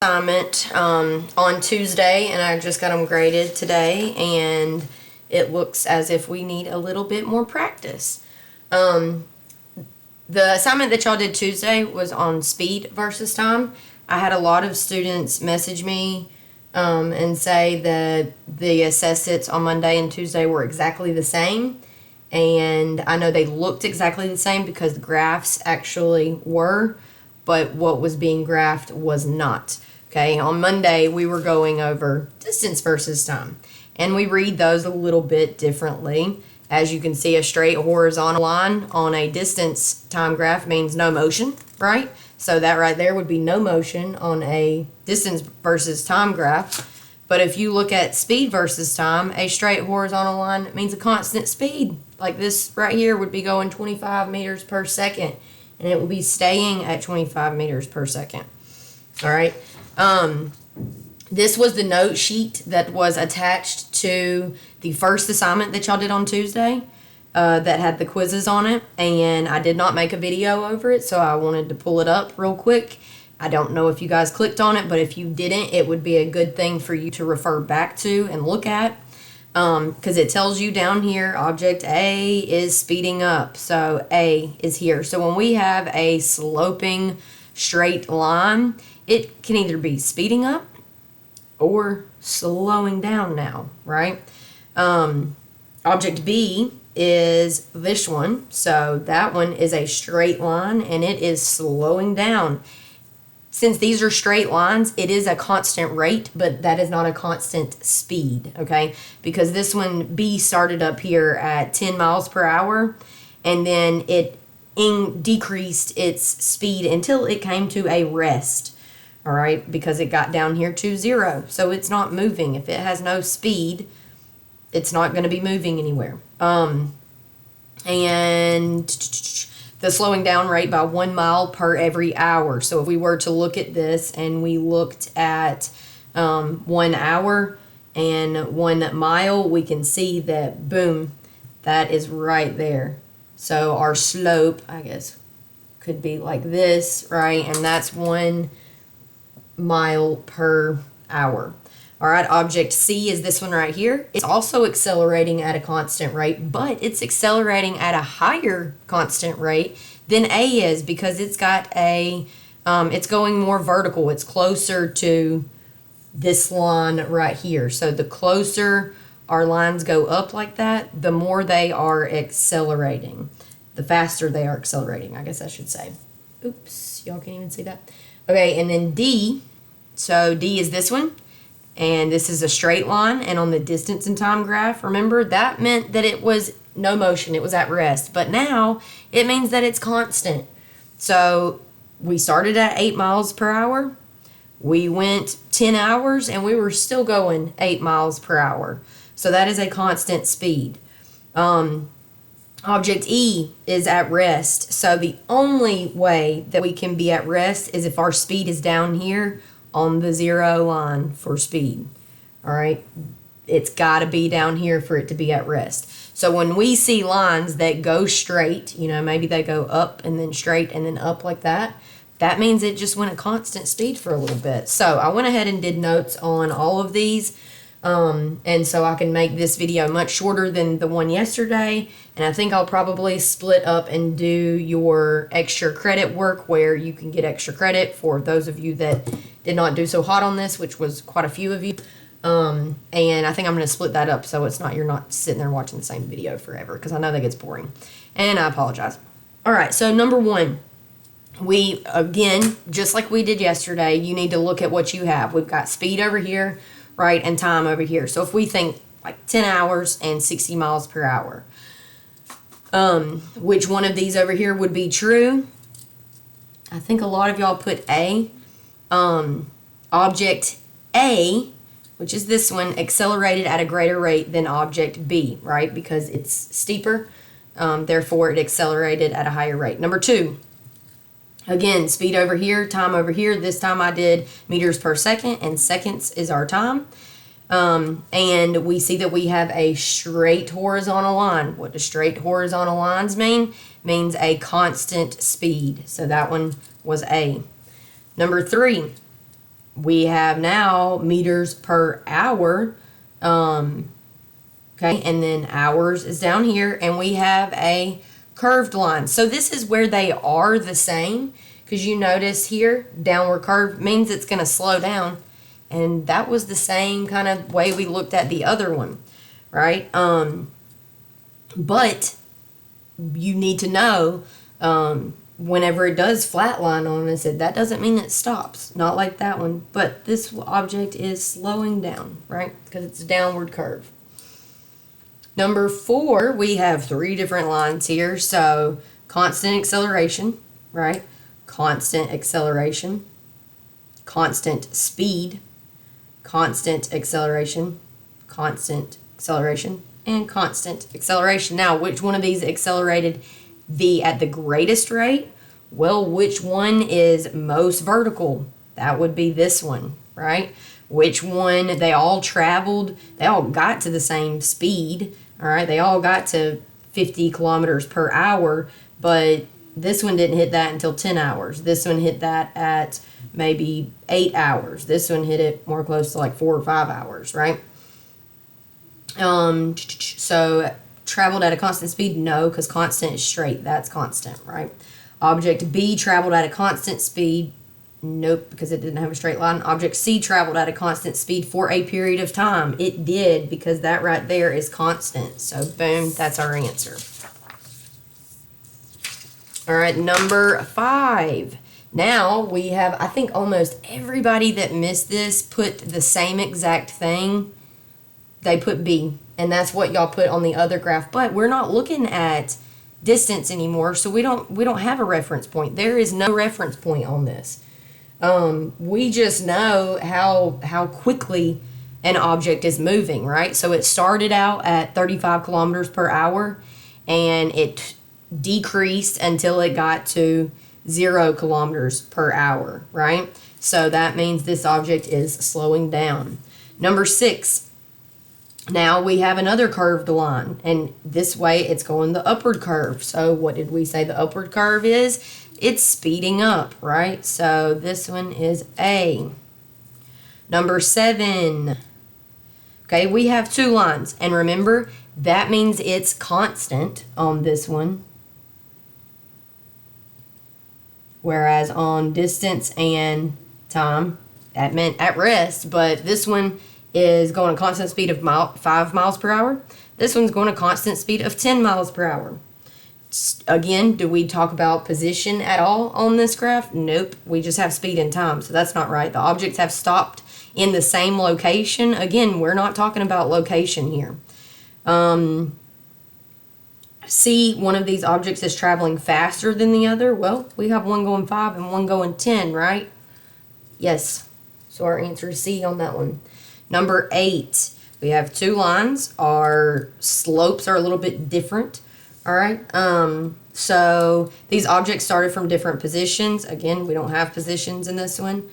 assignment on Tuesday, and I just got them graded today, and it looks as if we need a little bit more practice. The assignment that y'all did Tuesday was on speed versus time. I had a lot of students message me and say that the assessments on Monday and Tuesday were exactly the same. And I know they looked exactly the same because the graphs actually were, but what was being graphed was not. Okay, on Monday we were going over distance versus time, and we read those a little bit differently. As you can see, a straight horizontal line on a distance time graph means no motion, right? So that right there would be no motion on a distance versus time graph. But if you look at speed versus time, a straight horizontal line means a constant speed. Like this right here would be going 25 meters per second, and it will be staying at 25 meters per second. All right. This was the note sheet that was attached to the first assignment that y'all did on Tuesday that had the quizzes on it, and I did not make a video over it, so I wanted to pull it up real quick. I don't know if you guys clicked on it, but if you didn't, it would be a good thing for you to refer back to and look at, because it tells you down here, object A is speeding up, so A is here. So when we have a sloping straight line, it can either be speeding up or slowing down now, right? Object B is this one, so that one is a straight line, and it is slowing down. Since these are straight lines, it is a constant rate, but that is not a constant speed, okay? Because this one, B, started up here at 10 miles per hour, and then it decreased its speed until it came to a rest, all right? Because it got down here to 0, so it's not moving. If it has no speed, it's not going to be moving anywhere. And the slowing down rate by 1 mile per every hour. So if we were to look at this and we looked at 1 hour and 1 mile, we can see that, boom, that is right there. So our slope, I guess, could be like this, right? And that's 1 mile per hour. All right, object C is this one right here. It's also accelerating at a constant rate, but it's accelerating at a higher constant rate than A is because it's got a, it's going more vertical. It's closer to this line right here. So the closer our lines go up like that, the more they are accelerating. The faster they are accelerating, I guess I should say. Oops, y'all can't even see that. Okay, and then D, so D is this one. And this is a straight line, and on the distance and time graph, remember, that meant that it was no motion, it was at rest. But now, it means that it's constant. So, we started at 8 miles per hour, we went 10 hours, and we were still going 8 miles per hour. So that is a constant speed. Object E is at rest. So the only way that we can be at rest is if our speed is down here on the 0 line for speed. All right, it's got to be down here for it to be at rest. So when we see lines that go straight, you know, maybe they go up and then straight and then up like that, that means it just went at constant speed for a little bit. So I went ahead and did notes on all of these, and so I can make this video much shorter than the one yesterday, and I think I'll probably split up and do your extra credit work where you can get extra credit for those of you that did not do so hot on this, which was quite a few of you. And I think I'm going to split that up so it's not, you're not sitting there watching the same video forever, because I know that gets boring. And I apologize. All right, so number one, we, again, just like we did yesterday, you need to look at what you have. We've got speed over here, right, and time over here. So if we think like 10 hours and 60 miles per hour, which one of these over here would be true? I think a lot of y'all put A. Object A, which is this one, accelerated at a greater rate than object B, right? Because it's steeper, therefore it accelerated at a higher rate. Number two, again, speed over here, time over here. This time I did meters per second, and seconds is our time. And we see that we have a straight horizontal line. What do straight horizontal lines mean? Means a constant speed. So that one was A. Number three, we have now meters per hour. Okay, and then hours is down here, and we have a curved line. So this is where they are the same, because you notice here, downward curve means it's going to slow down. And that was the same kind of way we looked at the other one, right? But you need to know whenever it does flatline on us, that doesn't mean it stops. Not like that one. But this object is slowing down, right? Because it's a downward curve. Number 4, we have 3 different lines here. So constant acceleration, right? Constant acceleration. Constant speed. Constant acceleration. Constant acceleration. And constant acceleration. Now, which one of these accelerated at the greatest rate? Well, which one is most vertical? That would be this one, right? Which one, they all got to the same speed, all right? They all got to 50 kilometers per hour, but this one didn't hit that until 10 hours. This one hit that at maybe 8 hours. This one hit it more close to like 4 or 5 hours, right? So traveled at a constant speed? No, because constant is straight. That's constant, right? Object B traveled at a constant speed? Nope, because it didn't have a straight line. Object C traveled at a constant speed for a period of time. It did, because that right there is constant. So boom, that's our answer. All right, number 5. Now we have, I think almost everybody that missed this put the same exact thing. They put B, and that's what y'all put on the other graph. But we're not looking at distance anymore, so we don't have a reference point. There is no reference point on this. We just know how quickly an object is moving, right? So it started out at 35 kilometers per hour, and it decreased until it got to 0 kilometers per hour, right? So that means this object is slowing down. Number 6. Now we have another curved line, and this way it's going the upward curve. So what did we say the upward curve is? It's speeding up, right? So this one is A. Number 7. Okay, we have 2 lines, and remember, that means it's constant on this one. Whereas on distance and time, that meant at rest, but this one is going a constant speed of 5 miles per hour. This one's going a constant speed of 10 miles per hour. Again, do we talk about position at all on this graph? Nope. We just have speed and time, so that's not right. The objects have stopped in the same location. Again, we're not talking about location here. C, one of these objects is traveling faster than the other. Well, we have one going 5 and one going 10, right? Yes. So our answer is C on that one. Number 8, we have 2 lines. Our slopes are a little bit different. All right. So these objects started from different positions. Again, we don't have positions in this one.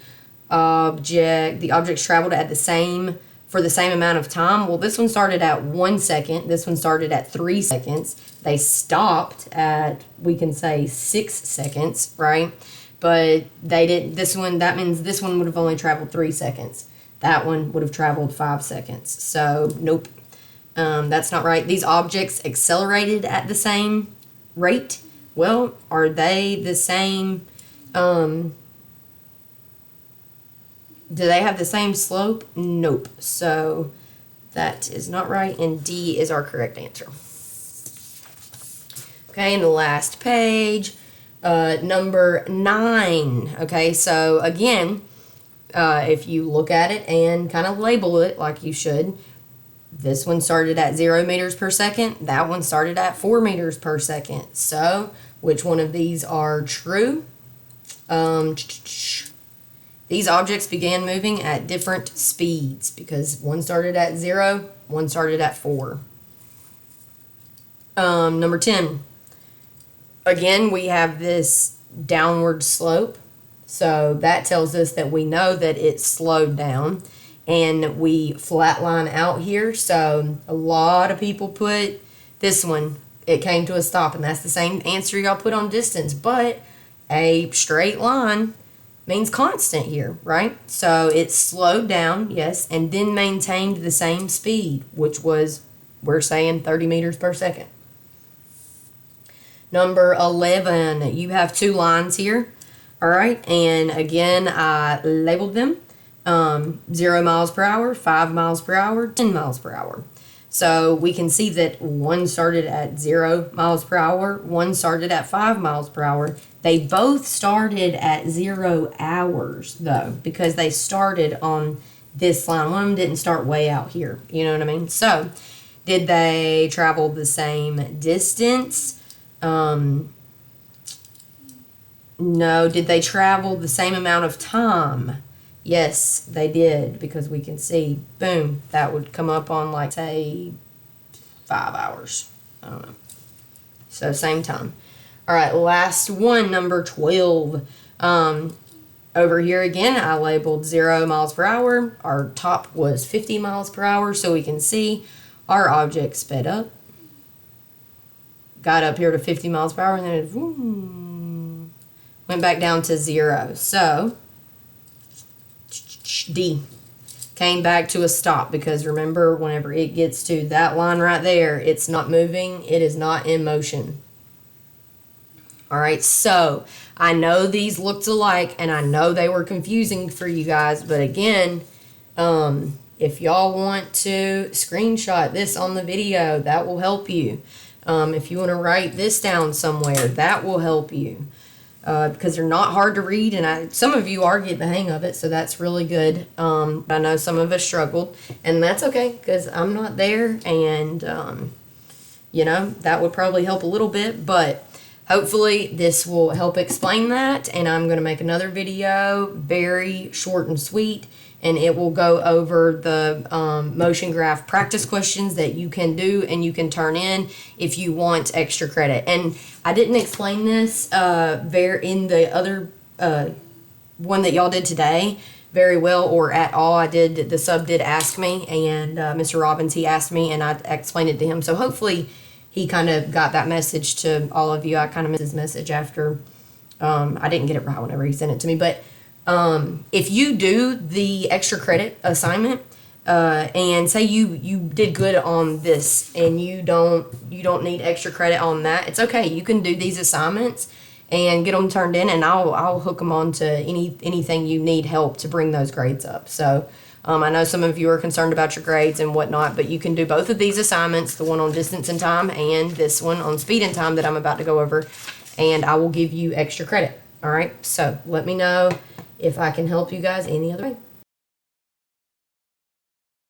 The objects traveled for the same amount of time. Well, this one started at 1 second. This one started at 3 seconds. They stopped at, we can say, 6 seconds, right? But they didn't. That means this one would have only traveled 3 seconds. That one would have traveled 5 seconds. So, nope. That's not right. These objects accelerated at the same rate. Well, are they the same? Do they have the same slope? Nope. So, that is not right. And D is our correct answer. Okay, and the last page, number 9. Okay, so again, if you look at it and kind of label it like you should, this one started at 0 meters per second. That one started at 4 meters per second. So, which one of these are true? These objects began moving at different speeds because one started at 0, one started at 4. Number 10. Again, we have this downward slope. So that tells us that we know that it slowed down. And we flatline out here. So a lot of people put this one. It came to a stop. And that's the same answer y'all put on distance. But a straight line means constant here, right? So it slowed down, yes, and then maintained the same speed, which was, we're saying 30 meters per second. Number 11, you have two lines here, all right? And again, I labeled them 0 miles per hour, 5 miles per hour, 10 miles per hour. So we can see that one started at 0 miles per hour, one started at 5 miles per hour. They both started at 0 hours, though, because they started on this line. One of them didn't start way out here, you know what I mean? So did they travel the same distance? No. Did they travel the same amount of time? Yes, they did, because we can see, boom, that would come up on, like, say, 5 hours. I don't know. So same time. All right, last one, number 12. Over here again, I labeled 0 miles per hour. Our top was 50 miles per hour, so we can see our object sped up. Got up here to 50 miles per hour, and then it went back down to 0. So D came back to a stop, because remember, whenever it gets to that line right there, it's not moving, it is not in motion. All right, so I know these looked alike, and I know they were confusing for you guys, but again, if y'all want to screenshot this on the video, that will help you. If you want to write this down somewhere, that will help you. Because they're not hard to read, and some of you are getting the hang of it, so that's really good. I know some of us struggled, and that's okay, because I'm not there, and, that would probably help a little bit, but hopefully this will help explain that, and I'm going to make another video, very short and sweet, and it will go over the motion graph practice questions that you can do and you can turn in if you want extra credit. And I didn't explain this in the other one that y'all did today very well or at all. The sub did ask me, and Mr. Robbins, he asked me, and I explained it to him. So hopefully he kind of got that message to all of you. I kind of missed his message after I didn't get it right whenever he sent it to me. But if you do the extra credit assignment, and say you did good on this and you don't need extra credit on that, it's okay. You can do these assignments and get them turned in, and I'll hook them on to anything you need help to bring those grades up. So I know some of you are concerned about your grades and whatnot, but you can do both of these assignments, the one on distance and time and this one on speed and time that I'm about to go over, and I will give you extra credit. All right, so let me know if I can help you guys any other way.